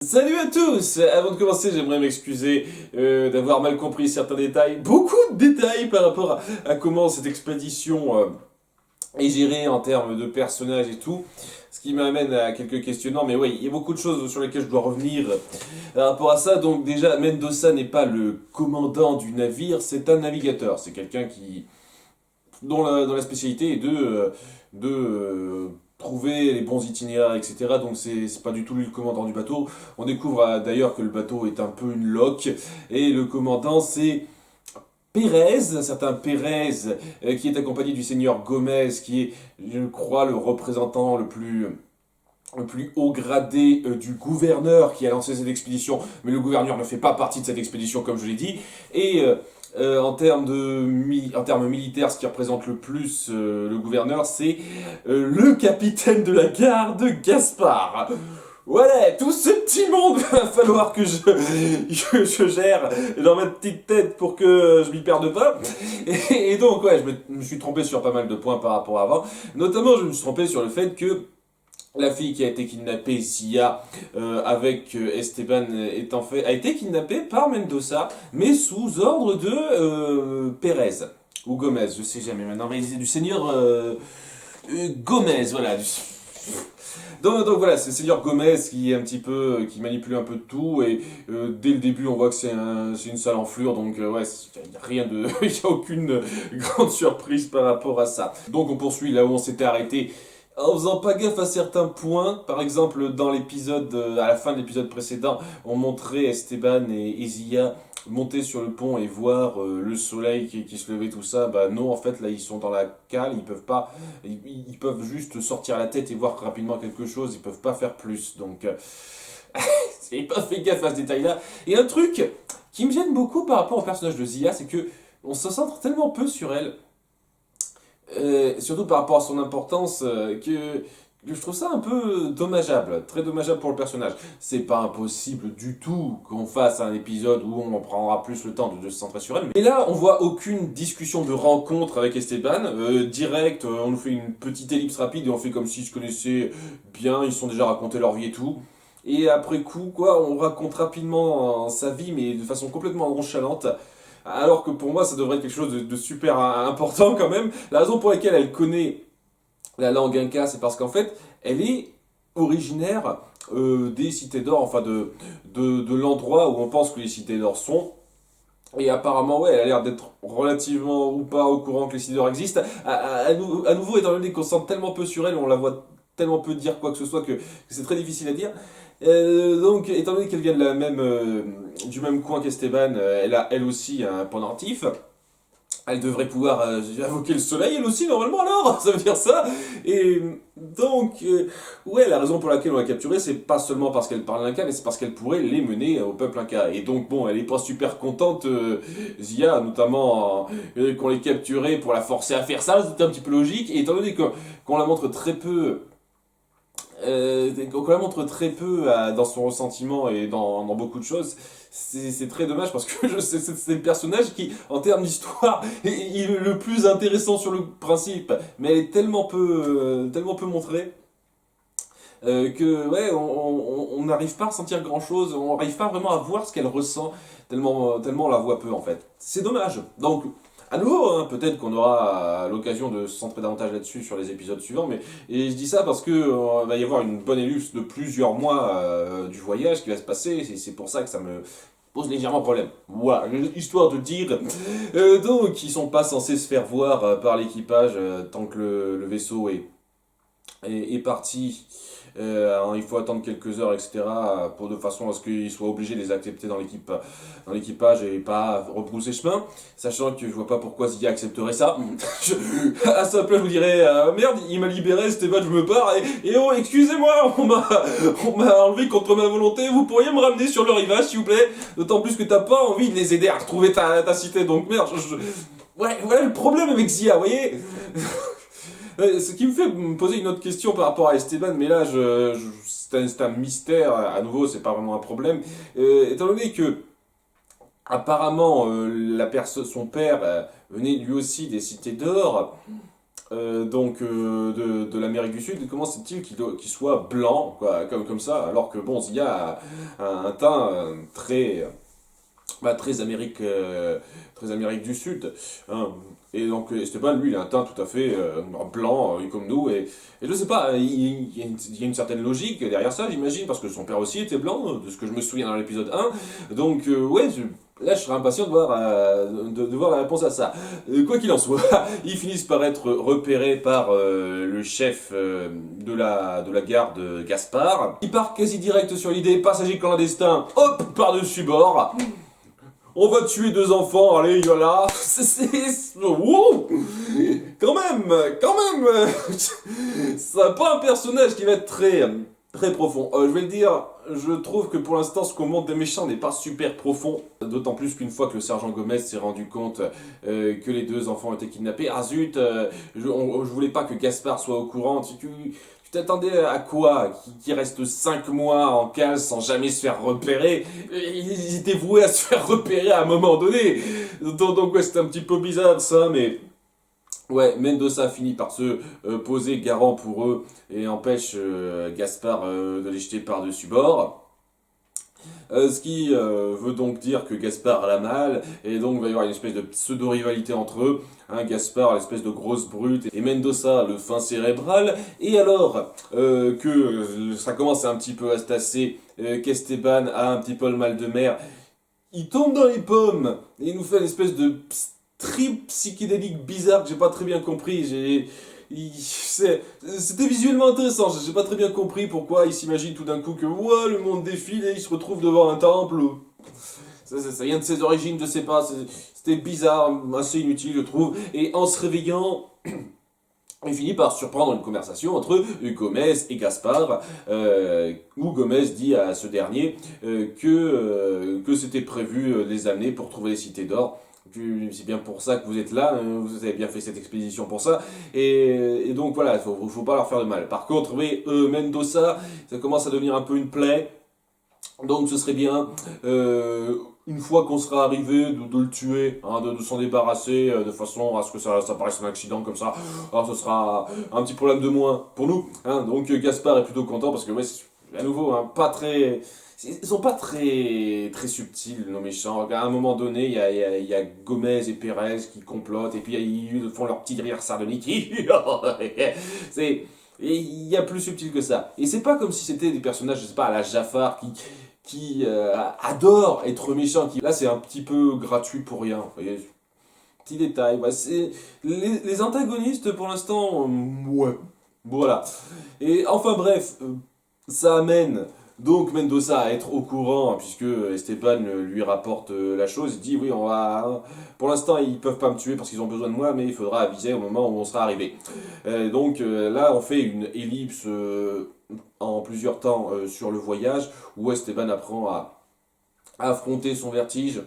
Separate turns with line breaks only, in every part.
Salut à tous! Avant de commencer, j'aimerais m'excuser d'avoir mal compris certains détails, beaucoup de détails par rapport à comment cette expédition est gérée en termes de personnages et tout, ce qui m'amène à quelques questionnements, mais oui, il y a beaucoup de choses sur lesquelles je dois revenir par rapport à ça. Donc déjà, Mendoza n'est pas le commandant du navire, c'est un navigateur, c'est quelqu'un dont la spécialité est de trouver les bons itinéraires, etc. Donc c'est pas du tout lui le commandant du bateau. On découvre d'ailleurs que le bateau est un peu une loque, et le commandant c'est Pérez, un certain Pérez, qui est accompagné du seigneur Gomez, qui est, je crois, le représentant le plus haut gradé du gouverneur qui a lancé cette expédition, mais le gouverneur ne fait pas partie de cette expédition comme je l'ai dit, et en termes militaires, ce qui représente le plus le gouverneur, c'est le capitaine de la garde, Gaspard. Voilà, tout ce petit monde, va falloir que je gère dans ma petite tête pour que je m'y perde pas. Et donc, ouais, je me suis trompé sur pas mal de points par rapport à avant. Notamment, je me suis trompé sur le fait que la fille qui a été kidnappée, Zia, avec Esteban étant fait, a été kidnappée par Mendoza, mais sous ordre de Pérez, ou Gomez, je sais jamais maintenant, mais c'est du seigneur Gomez, voilà. Donc voilà, c'est le seigneur Gomez qui est un petit peu, qui manipule un peu de tout, et dès le début on voit que c'est une sale enflure, donc ouais, il n'y a rien de, il n'y a aucune grande surprise par rapport à ça. Donc on poursuit là où on s'était arrêté, en faisant pas gaffe à certains points. Par exemple, dans l'épisode, à la fin de l'épisode précédent, on montrait Esteban et Zia monter sur le pont et voir le soleil qui se levait, tout ça. Bah non, en fait, là, ils sont dans la cale, ils peuvent pas, ils peuvent juste sortir la tête et voir rapidement quelque chose, ils peuvent pas faire plus. Donc, j'ai pas fait gaffe à ce détail-là. Et un truc qui me gêne beaucoup par rapport au personnage de Zia, c'est que on se centre tellement peu sur elle, surtout par rapport à son importance, que je trouve ça un peu dommageable, très dommageable pour le personnage. C'est pas impossible du tout qu'on fasse un épisode où on prendra plus le temps de se centrer sur elle. Mais là, on voit aucune discussion de rencontre avec Esteban. Direct, on nous fait une petite ellipse rapide et on fait comme s'ils se connaissaient bien, ils se sont déjà raconté leur vie et tout. Et après coup, quoi, on raconte rapidement sa vie, mais de façon complètement nonchalante. Alors que pour moi, ça devrait être quelque chose de super important quand même. La raison pour laquelle elle connaît la langue inca, c'est parce qu'en fait, elle est originaire des cités d'or, enfin de l'endroit où on pense que les cités d'or sont. Et apparemment, ouais, elle a l'air d'être relativement ou pas au courant que les cités d'or existent. À nouveau, étant donné qu'on se sent tellement peu sur elle, on la voit tellement peu dire quoi que ce soit que c'est très difficile à dire. Donc, étant donné qu'elle vient du même coin qu'Esteban, elle a elle aussi un pendentif. Elle devrait pouvoir invoquer le soleil, elle aussi, normalement, alors. Ça veut dire ça. Et donc, ouais, la raison pour laquelle on l'a capturée, c'est pas seulement parce qu'elle parle l'inca, mais c'est parce qu'elle pourrait les mener au peuple inca. Et donc, bon, elle est pas super contente, Zia, notamment qu'on l'ait capturée pour la forcer à faire ça, c'était un petit peu logique. Et étant donné qu'on la montre très peu, qu'on la montre très peu dans son ressentiment et dans beaucoup de choses, c'est très dommage parce que c'est le personnage qui, en termes d'histoire, est le plus intéressant sur le principe, mais elle est tellement peu montrée. Que ouais, on n'arrive pas à ressentir grand chose, on n'arrive pas vraiment à voir ce qu'elle ressent, tellement on la voit peu en fait. C'est dommage. Donc, à nouveau, hein, peut-être qu'on aura l'occasion de se centrer davantage là-dessus sur les épisodes suivants, mais et je dis ça parce que va y avoir une bonne ellipse de plusieurs mois du voyage qui va se passer, et c'est pour ça que ça me pose légèrement problème. Voilà, histoire de dire. Donc, ils sont pas censés se faire voir par l'équipage tant que le vaisseau est parti. Alors, il faut attendre quelques heures, etc. De façon à ce qu'ils soient obligés de les accepter dans l'équipage et pas rebrousser chemin. Sachant que je vois pas pourquoi Zia accepterait ça. À sa place, je vous dirais merde, il m'a libéré, Esteban, je me pars. Et oh, excusez-moi, on m'a enlevé contre ma volonté. Vous pourriez me ramener sur le rivage, s'il vous plaît. D'autant plus que t'as pas envie de les aider à retrouver ta cité. Donc merde, ouais, voilà le problème avec Zia, vous voyez. Ce qui me fait me poser une autre question par rapport à Esteban, mais là, c'est un mystère, à nouveau, c'est pas vraiment un problème. Étant donné que, apparemment, son père venait lui aussi des cités d'or, de l'Amérique du Sud, comment c'est-il qu'il soit blanc, quoi, comme ça, alors que bon, Zia a un teint très Amérique du Sud, hein. Et donc Esteban, lui, il a un teint tout à fait blanc, comme nous, et je sais pas, il y a une certaine logique derrière ça, j'imagine, parce que son père aussi était blanc, de ce que je me souviens dans l'épisode 1, donc ouais, là je serais impatient de voir la réponse à ça. Quoi qu'il en soit, ils finissent par être repérés par le chef de la garde, Gaspard. Il part quasi direct sur l'idée, passager clandestin, hop, par-dessus bord. On va tuer 2 enfants, allez, voilà. Wow. Quand même. C'est pas un personnage qui va être très profond. Je vais le dire, je trouve que pour l'instant, ce qu'on montre des méchants n'est pas super profond. D'autant plus qu'une fois que le sergent Gomez s'est rendu compte que les 2 enfants étaient kidnappés, ah zut, je voulais pas que Gaspard soit au courant. Tu t'attendais à quoi? Qui reste 5 mois en cale sans jamais se faire repérer? Ils étaient voués à se faire repérer à un moment donné. Donc ouais, c'était un petit peu bizarre ça, mais... Ouais, Mendoza finit par se poser garant pour eux et empêche Gaspard de les jeter par-dessus bord. Ce qui veut donc dire que Gaspard l'a mal, et donc il va y avoir une espèce de pseudo-rivalité entre eux. Hein, Gaspard, l'espèce de grosse brute, et Mendoza, le fin cérébral. Et alors que ça commence un petit peu à se tasser, qu'Esteban a un petit peu le mal de mer, il tombe dans les pommes, et il nous fait une espèce de trip psychédélique bizarre que j'ai pas très bien compris. C'était visuellement intéressant, j'ai pas très bien compris pourquoi il s'imagine tout d'un coup que ouah, le monde défile et il se retrouve devant un temple. Ça vient de ses origines, je sais pas, c'était bizarre, assez inutile je trouve. Et en se réveillant, il finit par surprendre une conversation entre Gomez et Gaspard, où Gomez dit à ce dernier que c'était prévu de les amener pour trouver les cités d'or. C'est bien pour ça que vous êtes là, vous avez bien fait cette expédition pour ça, et donc voilà, faut pas leur faire de mal. Par contre, oui, Mendoza, ça commence à devenir un peu une plaie, donc ce serait bien, une fois qu'on sera arrivé, de le tuer, hein, de s'en débarrasser, de façon à ce que ça paraisse un accident comme ça. Alors ce sera un petit problème de moins pour nous. Hein. Donc Gaspard est plutôt content parce que, ouais, à nouveau, hein, pas très... Ils sont pas très subtils, nos méchants. À un moment donné, il y a Gomez et Pérez qui complotent, et puis ils font leur petit rire sardonique. C'est... Et il y a plus subtil que ça. Et c'est pas comme si c'était des personnages, je sais pas, à la Jafar qui adore être méchant. Là, c'est un petit peu gratuit pour rien. Vous voyez, petit détail. Ouais, les antagonistes, pour l'instant, ouais. Voilà. Et enfin bref, ça amène donc Mendoza à être au courant, puisque Esteban lui rapporte la chose. Il dit oui, on va. Pour l'instant, ils peuvent pas me tuer parce qu'ils ont besoin de moi, mais il faudra aviser au moment où on sera arrivé. Donc là, on fait une ellipse en plusieurs temps sur le voyage, où Esteban apprend à affronter son vertige.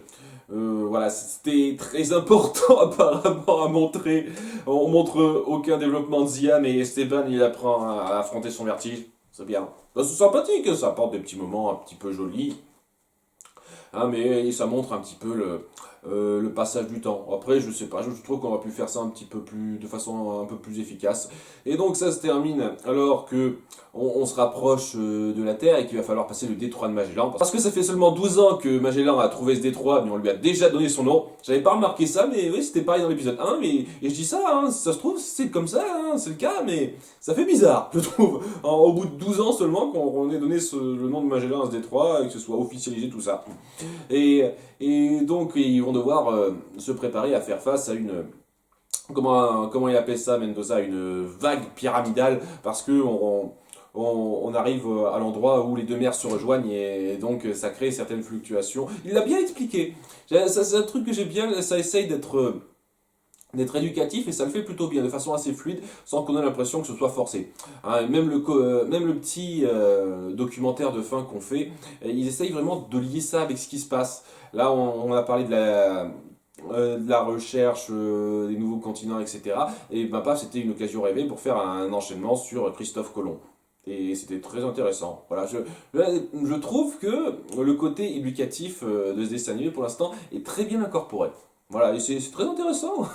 Voilà, c'était très important apparemment à montrer. On montre aucun développement de Zia, mais Esteban il apprend à affronter son vertige. C'est bien. C'est sympathique, ça apporte des petits moments un petit peu jolis. Hein, mais ça montre un petit peu le passage du temps. Après, je sais pas, je trouve qu'on aurait pu faire ça un petit peu plus, de façon un peu plus efficace. Et donc ça se termine alors que on se rapproche de la Terre et qu'il va falloir passer le détroit de Magellan. Parce que ça fait seulement 12 ans que Magellan a trouvé ce détroit, mais on lui a déjà donné son nom. J'avais pas remarqué ça, mais oui, c'était pareil dans l'épisode 1. Et je dis ça, hein, ça se trouve, c'est comme ça, hein, c'est le cas, mais ça fait bizarre, je trouve. Au bout de 12 ans seulement, qu'on ait donné le nom de Magellan à ce détroit et que ce soit officialisé tout ça. Et donc, ils vont devoir se préparer à faire face à une... Comment il appelle ça, Mendoza? Une vague pyramidale, parce que on arrive à l'endroit où les 2 mers se rejoignent, et donc ça crée certaines fluctuations. Il l'a bien expliqué. C'est un truc que j'ai bien... Ça essaye d'être éducatif, et ça le fait plutôt bien, de façon assez fluide, sans qu'on ait l'impression que ce soit forcé. Hein, même le petit documentaire de fin qu'on fait, ils essayent vraiment de lier ça avec ce qui se passe. Là, on a parlé de la recherche, des nouveaux continents, etc. Et ben, paf, c'était une occasion rêvée pour faire un enchaînement sur Christophe Colomb. Et c'était très intéressant. Voilà, je trouve que le côté éducatif de ce dessin animé, pour l'instant, est très bien incorporé. Voilà, et c'est très intéressant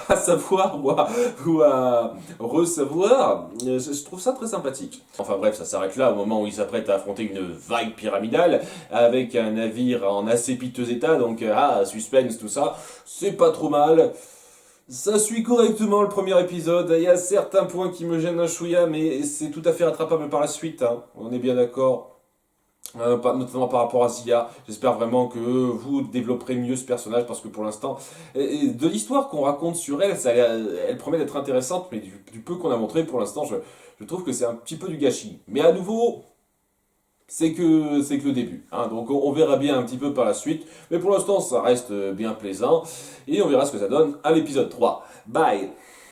à savoir ou à recevoir. Je trouve ça très sympathique. Enfin bref, ça s'arrête là au moment où il s'apprête à affronter une vague pyramidale avec un navire en assez piteux état, donc suspense, tout ça. C'est pas trop mal. Ça suit correctement le premier épisode. Il y a certains points qui me gênent un chouïa, mais c'est tout à fait rattrapable par la suite, hein. On est bien d'accord. Notamment par rapport à Zia. J'espère vraiment que vous développerez mieux ce personnage parce que pour l'instant, de l'histoire qu'on raconte sur elle, elle promet d'être intéressante, mais du peu qu'on a montré pour l'instant, je trouve que c'est un petit peu du gâchis. Mais à nouveau, c'est que le début, hein. Donc on verra bien un petit peu par la suite. Mais pour l'instant, ça reste bien plaisant. Et on verra ce que ça donne à l'épisode 3. Bye!